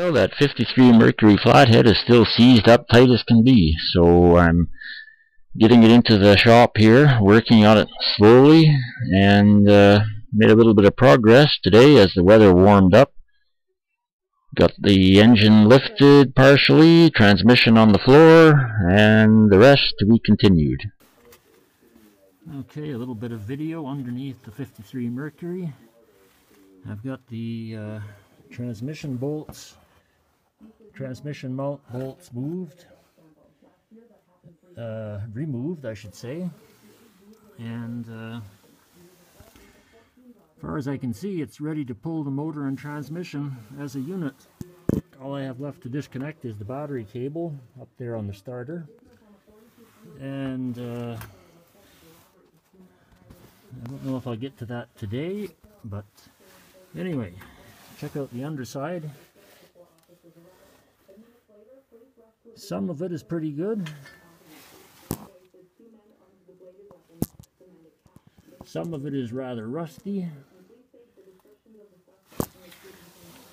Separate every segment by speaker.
Speaker 1: Well, that 53 Mercury flathead is still seized up tight as can be, so I'm getting it into the shop here, working on it slowly, and made a little bit of progress today as the weather warmed up. Got the engine lifted partially, transmission on the floor, and the rest to be continued. Okay, a little bit of video underneath the 53 Mercury. I've got the transmission mount bolts removed, I should say. And as far as I can see, it's ready to pull the motor and transmission as a unit. All I have left to disconnect is the battery cable up there on the starter. And I don't know if I'll get to that today, but anyway, check out the underside. Some of it is pretty good. Some of it is rather rusty.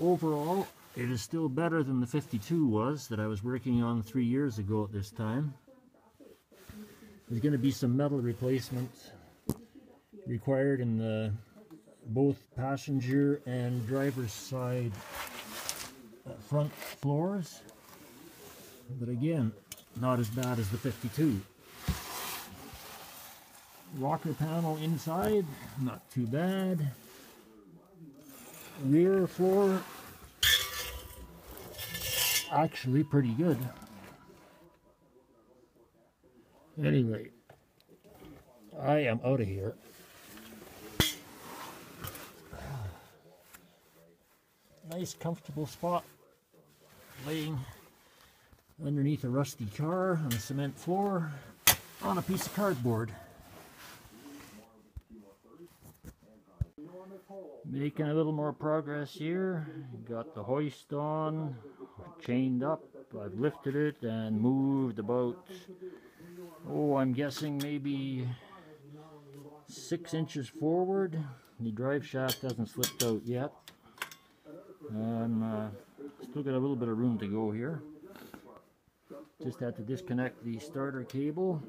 Speaker 1: Overall, it is still better than the 52 was that I was working on 3 years ago at this time. There's going to be some metal replacements required in the both passenger and driver's side front floors, but again, not as bad as the 52. Rocker panel inside, not too bad. Rear floor, actually pretty good. Anyway, I am out of here. Nice comfortable spot, laying underneath a rusty car on a cement floor on a piece of cardboard. Making a little more progress here. Got the hoist on, chained up. I've lifted it and moved about, oh, I'm guessing maybe 6 inches forward. The drive shaft hasn't slipped out yet. Still got a little bit of room to go here. Just had to disconnect the starter cable.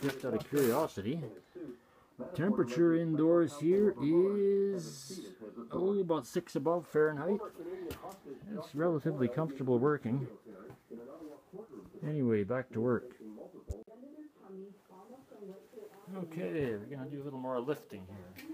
Speaker 1: Just out of curiosity, temperature indoors here is about 6 above Fahrenheit. It's relatively comfortable working. Anyway, back to work. Okay, we're going to do a little more lifting here.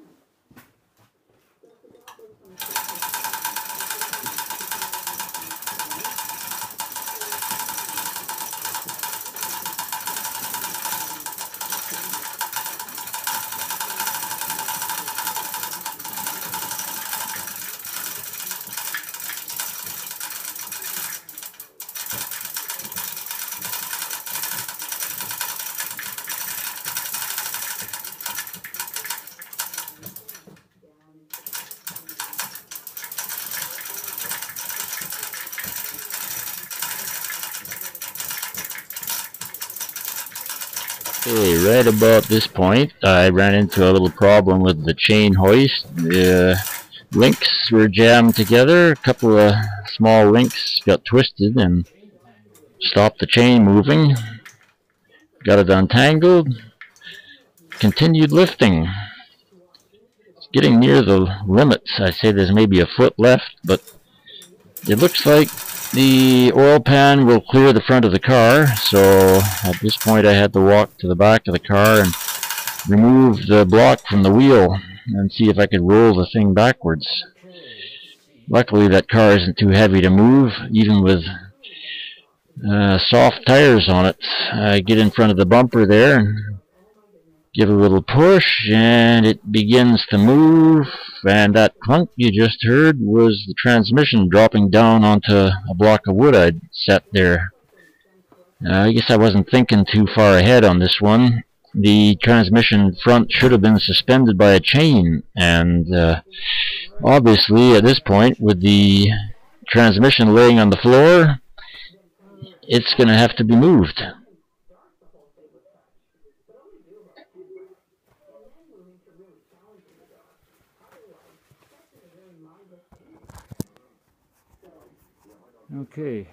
Speaker 1: Okay, right about this point, I ran into a little problem with the chain hoist. The links were jammed together. A couple of small links got twisted and stopped the chain moving. Got it untangled. Continued lifting. It's getting near the limits. I say there's maybe a foot left, but it looks like the oil pan will clear the front of the car, so at this point I had to walk to the back of the car and remove the block from the wheel and see if I could roll the thing backwards. Luckily that car isn't too heavy to move, even with soft tires on it. I get in front of the bumper there and give a little push and it begins to move, and that clunk you just heard was the transmission dropping down onto a block of wood I'd set there. I guess I wasn't thinking too far ahead on this one. The transmission front should have been suspended by a chain, and obviously at this point, with the transmission laying on the floor, it's going to have to be moved. Okay,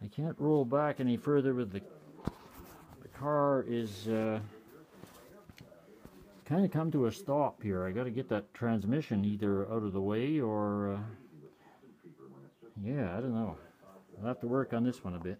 Speaker 1: I can't roll back any further with the car is kind of come to a stop here. I got to get that transmission either out of the way or yeah, I don't know. I'll have to work on this one a bit.